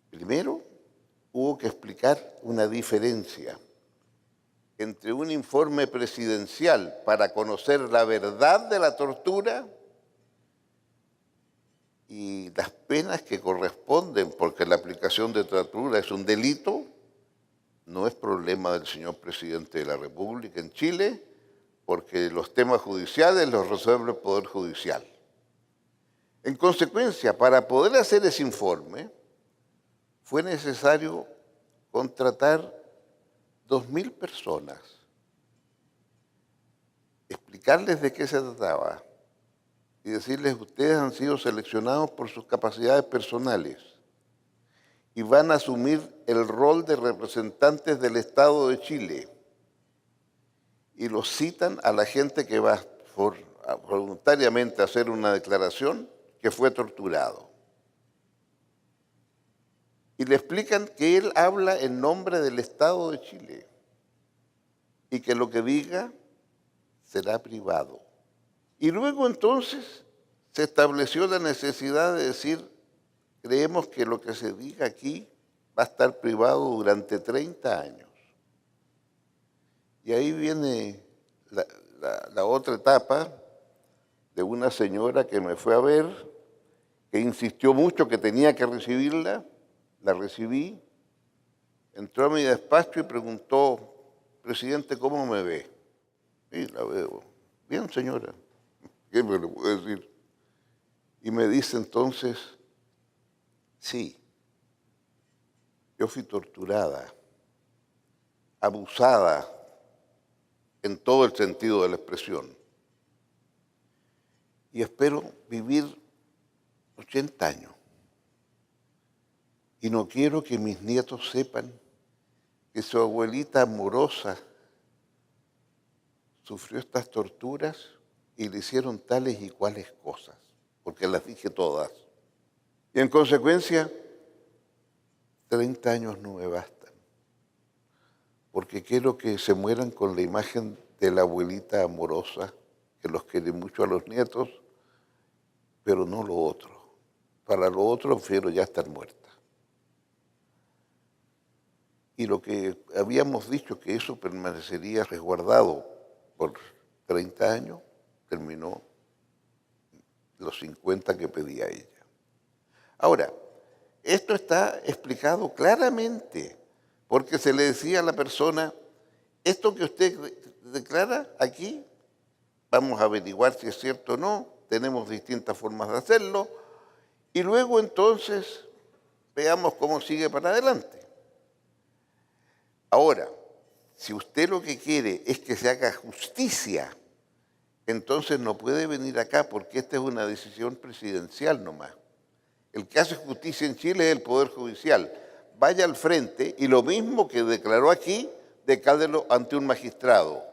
Primero, hubo que explicar una diferencia entre un informe presidencial para conocer la verdad de la tortura y las penas que corresponden, porque la aplicación de tortura es un delito, no es problema del señor presidente de la República en Chile, porque los temas judiciales los resuelve el Poder Judicial. En consecuencia, para poder hacer ese informe, fue necesario contratar 2.000 personas, explicarles de qué se trataba y decirles: ustedes han sido seleccionados por sus capacidades personales y van a asumir el rol de representantes del Estado de Chile. Y los citan a la gente que va voluntariamente a hacer una declaración que fue torturado. Y le explican que él habla en nombre del Estado de Chile y que lo que diga será privado. Y luego entonces se estableció la necesidad de decir, creemos que lo que se diga aquí va a estar privado durante 30 años. Y ahí viene la otra etapa de una señora que me fue a ver, que insistió mucho que tenía que recibirla, la recibí, entró a mi despacho y preguntó, presidente, ¿cómo me ve? Y la veo, bien señora, ¿qué me lo puedo decir? Y me dice entonces, sí, yo fui torturada, abusada en todo el sentido de la expresión. Y espero vivir 80 años. Y no quiero que mis nietos sepan que su abuelita amorosa sufrió estas torturas y le hicieron tales y cuales cosas, porque las dije todas. Y en consecuencia, 30 años no me bastan, porque quiero que se mueran con la imagen de la abuelita amorosa, que los quiere mucho a los nietos, pero no lo otro. Para lo otro prefiero ya estar muerta. Y lo que habíamos dicho que eso permanecería resguardado por 30 años, terminó los 50 que pedía ella. Ahora, esto está explicado claramente, porque se le decía a la persona, esto que usted declara aquí, vamos a averiguar si es cierto o no, tenemos distintas formas de hacerlo, y luego entonces veamos cómo sigue para adelante. Ahora, si usted lo que quiere es que se haga justicia, entonces no puede venir acá porque esta es una decisión presidencial nomás. El que hace justicia en Chile es el Poder Judicial. Vaya al frente y lo mismo que declaró aquí, declárelo ante un magistrado.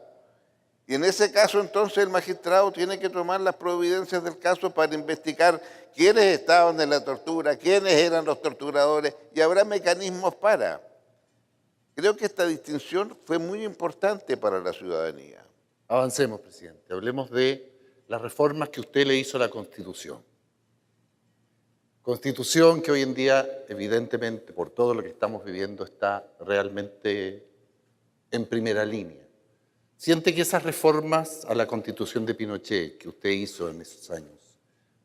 Y en ese caso entonces el magistrado tiene que tomar las providencias del caso para investigar quiénes estaban en la tortura, quiénes eran los torturadores, y habrá mecanismos para. Creo que esta distinción fue muy importante para la ciudadanía. Avancemos, presidente. Hablemos de las reformas que usted le hizo a la Constitución. Constitución que hoy en día, evidentemente, por todo lo que estamos viviendo, está realmente en primera línea. ¿Siente que esas reformas a la Constitución de Pinochet que usted hizo en esos años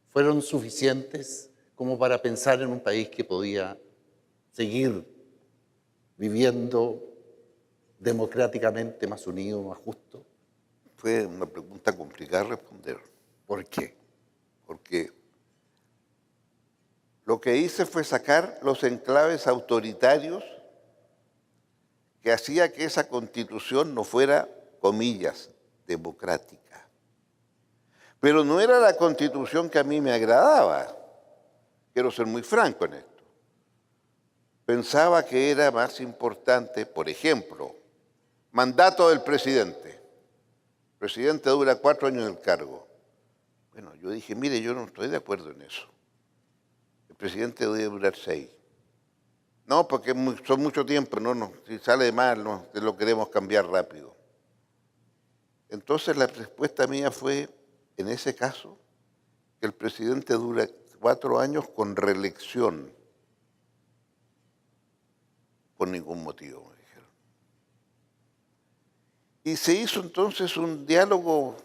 fueron suficientes como para pensar en un país que podía seguir viviendo democráticamente más unido, más justo? Fue una pregunta complicada de responder. ¿Por qué? Porque lo que hice fue sacar los enclaves autoritarios que hacía que esa Constitución no fuera, comillas, democrática. Pero no era la Constitución que a mí me agradaba. Quiero ser muy franco en esto. Pensaba que era más importante, por ejemplo, mandato del presidente. El presidente dura 4 años en el cargo. Bueno, yo dije, mire, yo no estoy de acuerdo en eso. El presidente debe durar 6. No, porque son mucho tiempo, no, si sale mal, no, lo queremos cambiar rápido. Entonces la respuesta mía fue, en ese caso, que el presidente dura 4 años con reelección. Por ningún motivo, me dijeron. Y se hizo entonces un diálogo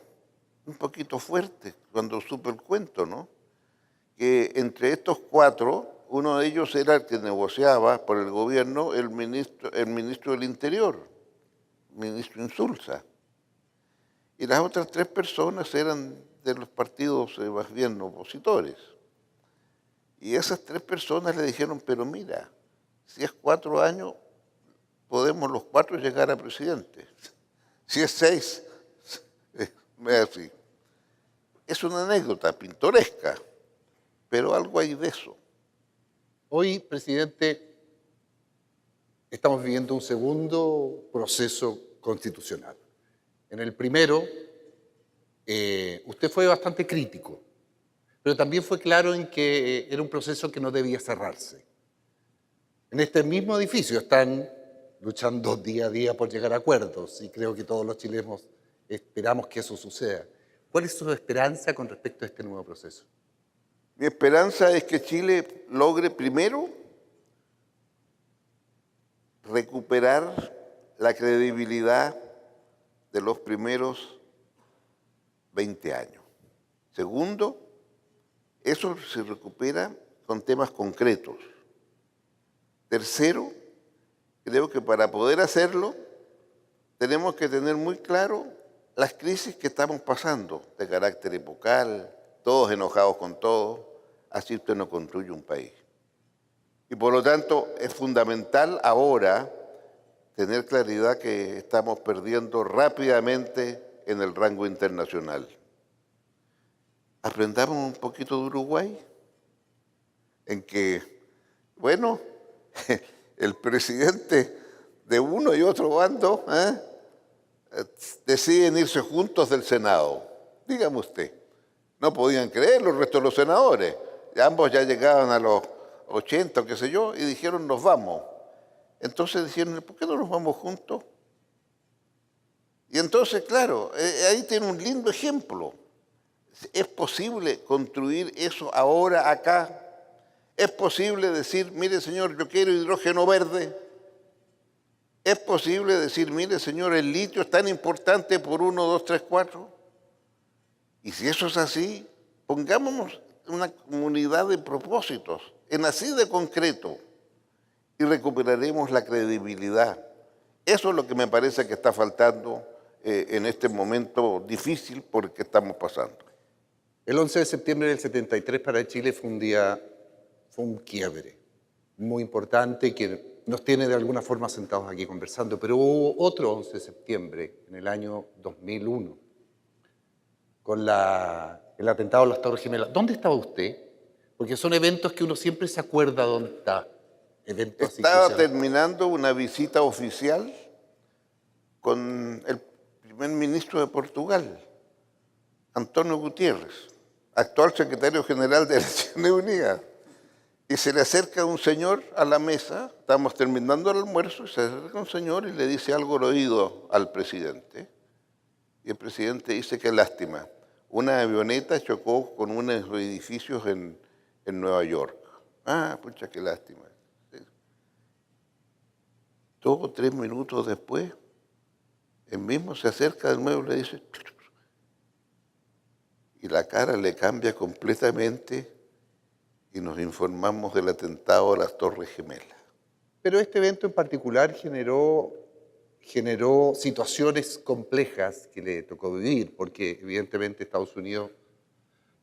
un poquito fuerte cuando supe el cuento, ¿no? Que entre estos 4, uno de ellos era el que negociaba por el gobierno, el ministro del Interior, el ministro Insulza. Y las otras 3 personas eran de los partidos más bien opositores. Y esas 3 personas le dijeron, pero mira, si es 4 años, podemos los 4 llegar a presidente. Si es 6, es así. Es una anécdota pintoresca, pero algo hay de eso. Hoy, presidente, estamos viviendo un segundo proceso constitucional. En el primero, usted fue bastante crítico, pero también fue claro en que era un proceso que no debía cerrarse. En este mismo edificio están luchando día a día por llegar a acuerdos y creo que todos los chilenos esperamos que eso suceda. ¿Cuál es su esperanza con respecto a este nuevo proceso? Mi esperanza es que Chile logre primero recuperar la credibilidad de los primeros 20 años. Segundo, eso se recupera con temas concretos. Tercero, creo que para poder hacerlo tenemos que tener muy claro las crisis que estamos pasando de carácter epocal, todos enojados con todo, así usted no construye un país. Y por lo tanto es fundamental ahora tener claridad que estamos perdiendo rápidamente en el rango internacional. Aprendamos un poquito de Uruguay, en que, bueno, el presidente de uno y otro bando deciden irse juntos del Senado. Dígame usted, no podían creer los restos de los senadores. Ambos ya llegaban a los 80, qué sé yo, y dijeron, nos vamos. Entonces dijeron, ¿por qué no nos vamos juntos? Y entonces, claro, ahí tiene un lindo ejemplo. ¿Es posible construir eso ahora, acá? ¿Es posible decir, mire señor, yo quiero hidrógeno verde? ¿Es posible decir, mire señor, el litio es tan importante por 1, 2, 3, 4? Y si eso es así, pongámonos una comunidad de propósitos, en así de concreto, y recuperaremos la credibilidad. Eso es lo que me parece que está faltando en este momento difícil por el que estamos pasando. El 11 de septiembre del 73 para Chile fue un quiebre muy importante que nos tiene de alguna forma sentados aquí conversando, pero hubo otro 11 de septiembre en el año 2001 con el atentado a las Torres Gemelas. ¿Dónde estaba usted? Porque son eventos que uno siempre se acuerda dónde está. Estaba terminando una visita oficial con el primer ministro de Portugal, António Gutiérrez, actual secretario general de Naciones Unidas. Y se le acerca un señor a la mesa, estamos terminando el almuerzo, y se acerca un señor y le dice algo al oído al presidente. Y el presidente dice, qué lástima, una avioneta chocó con unos edificios en Nueva York. Ah, pucha, qué lástima. 2 o 3 minutos después, él mismo se acerca de nuevo y le dice, y la cara le cambia completamente y nos informamos del atentado a las Torres Gemelas. Pero este evento en particular generó situaciones complejas que le tocó vivir, porque evidentemente Estados Unidos...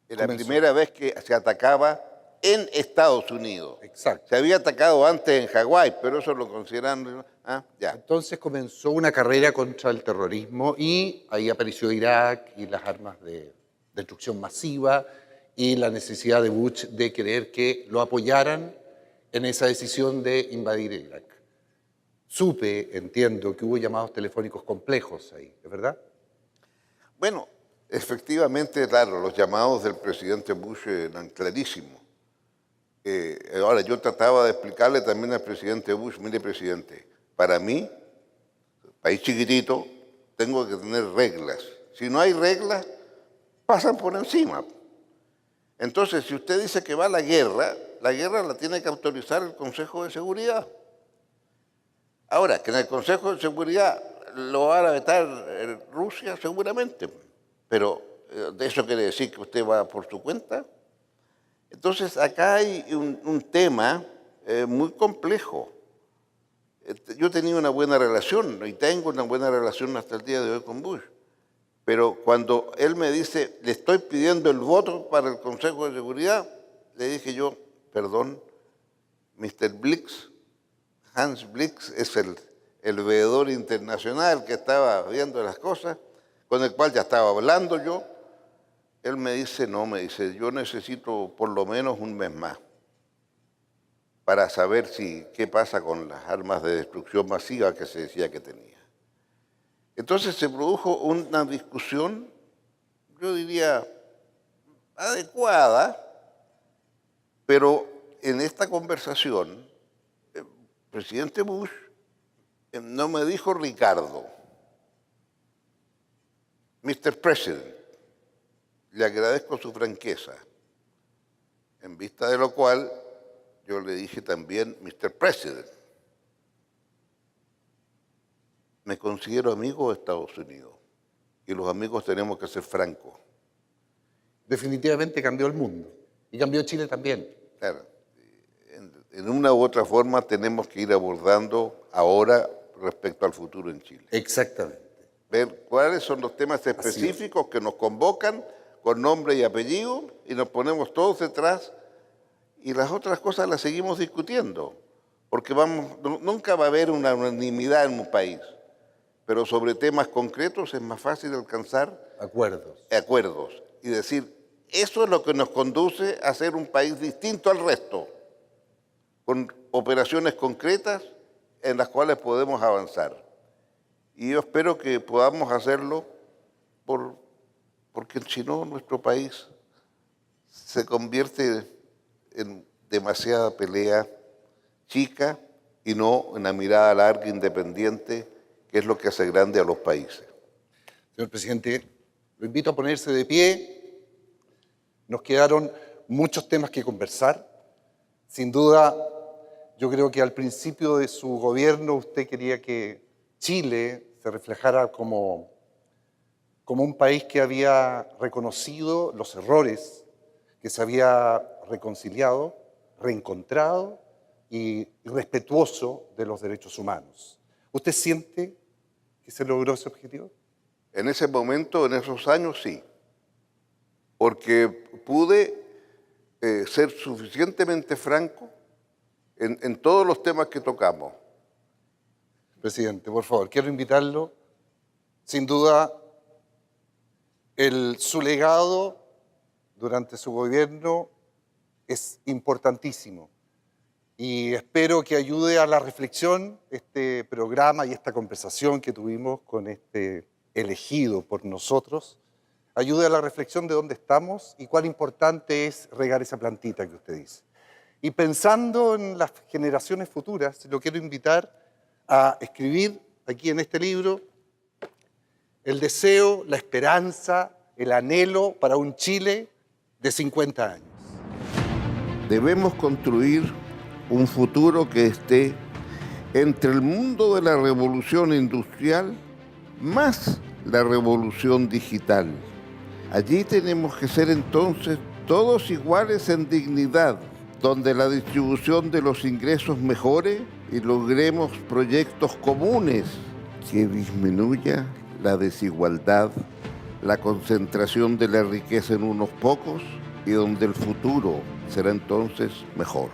Era la primera vez que se atacaba en Estados Unidos. Exacto. Se había atacado antes en Hawái, pero eso lo consideran... ya. Entonces comenzó una carrera contra el terrorismo y ahí apareció Irak y las armas de destrucción masiva y la necesidad de Bush de querer que lo apoyaran en esa decisión de invadir Irak. Entiendo que hubo llamados telefónicos complejos ahí, ¿es verdad? Bueno, efectivamente, claro, los llamados del presidente Bush eran clarísimos. Ahora, yo trataba de explicarle también al presidente Bush, mire, presidente, para mí, país chiquitito, tengo que tener reglas. Si no hay reglas, pasan por encima. Entonces, si usted dice que va a la guerra la tiene que autorizar el Consejo de Seguridad. Ahora, que en el Consejo de Seguridad lo va a vetar Rusia, seguramente, pero ¿eso quiere decir que usted va por su cuenta? Entonces, acá hay un tema muy complejo. Yo tenía una buena relación, y tengo una buena relación hasta el día de hoy con Bush, pero cuando él me dice, le estoy pidiendo el voto para el Consejo de Seguridad, le dije yo, perdón, Mr. Blix, Hans Blix es el veedor internacional que estaba viendo las cosas, con el cual ya estaba hablando yo. Él me dice, no, yo necesito por lo menos un mes más para saber qué pasa con las armas de destrucción masiva que se decía que tenía. Entonces se produjo una discusión, yo diría, adecuada, pero en esta conversación, el presidente Bush no me dijo Ricardo, Mr. President, Le agradezco su franqueza, en vista de lo cual yo le dije también, Mr. President, me considero amigo de Estados Unidos y los amigos tenemos que ser francos. Definitivamente cambió el mundo y cambió Chile también. Claro, en una u otra forma tenemos que ir abordando ahora respecto al futuro en Chile. Exactamente. Ver cuáles son los temas específicos que nos convocan con nombre y apellido y nos ponemos todos detrás y las otras cosas las seguimos discutiendo, porque nunca va a haber una unanimidad en un país, pero sobre temas concretos es más fácil alcanzar acuerdos y decir, eso es lo que nos conduce a ser un país distinto al resto, con operaciones concretas en las cuales podemos avanzar. Y yo espero que podamos hacerlo porque si no nuestro país se convierte en demasiada pelea chica y no en la mirada larga, independiente, que es lo que hace grande a los países. Señor presidente, lo invito a ponerse de pie. Nos quedaron muchos temas que conversar. Sin duda, yo creo que al principio de su gobierno usted quería que Chile se reflejara como un país que había reconocido los errores, que se había reconciliado, reencontrado y respetuoso de los derechos humanos. ¿Usted siente que se logró ese objetivo? En ese momento, en esos años, sí. Porque pude ser suficientemente franco en todos los temas que tocamos. Presidente, por favor, quiero invitarlo. Sin duda, su legado durante su gobierno es importantísimo y espero que ayude a la reflexión este programa y esta conversación que tuvimos con este elegido por nosotros, ayude a la reflexión de dónde estamos y cuán importante es regar esa plantita que usted dice. Y pensando en las generaciones futuras, lo quiero invitar a escribir aquí en este libro el deseo, la esperanza, el anhelo para un Chile de 50 años. Debemos construir un futuro que esté entre el mundo de la revolución industrial más la revolución digital. Allí tenemos que ser entonces todos iguales en dignidad, donde la distribución de los ingresos mejore y logremos proyectos comunes que disminuya la desigualdad, la concentración de la riqueza en unos pocos y donde el futuro será entonces mejor.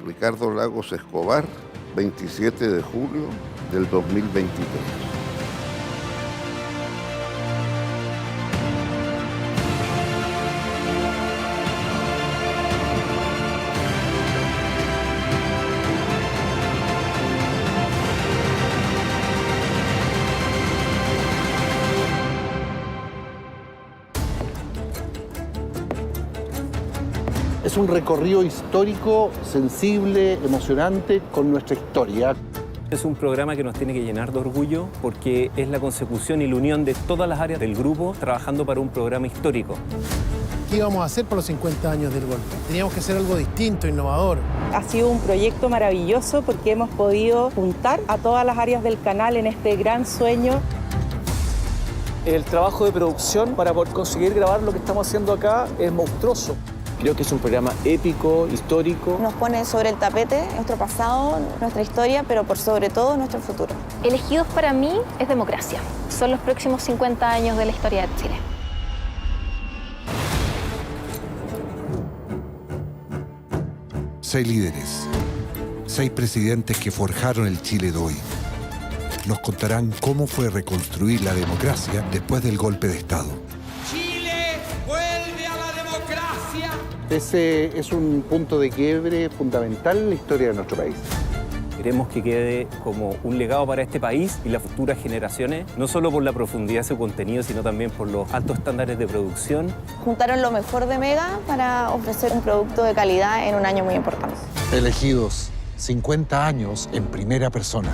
Ricardo Lagos Escobar, 27 de julio del 2023. Es un recorrido histórico, sensible, emocionante con nuestra historia. Es un programa que nos tiene que llenar de orgullo porque es la consecución y la unión de todas las áreas del grupo trabajando para un programa histórico. ¿Qué íbamos a hacer por los 50 años del golpe? Teníamos que hacer algo distinto, innovador. Ha sido un proyecto maravilloso porque hemos podido juntar a todas las áreas del canal en este gran sueño. El trabajo de producción para poder conseguir grabar lo que estamos haciendo acá es monstruoso. Creo que es un programa épico, histórico. Nos pone sobre el tapete nuestro pasado, nuestra historia, pero por sobre todo nuestro futuro. Elegidos para mí es democracia. Son los próximos 50 años de la historia de Chile. Seis líderes, 6 presidentes que forjaron el Chile de hoy. Nos contarán cómo fue reconstruir la democracia después del golpe de Estado. Ese es un punto de quiebre fundamental en la historia de nuestro país. Queremos que quede como un legado para este país y las futuras generaciones, no solo por la profundidad de su contenido, sino también por los altos estándares de producción. Juntaron lo mejor de Mega para ofrecer un producto de calidad en un año muy importante. Elegidos, 50 años en primera persona.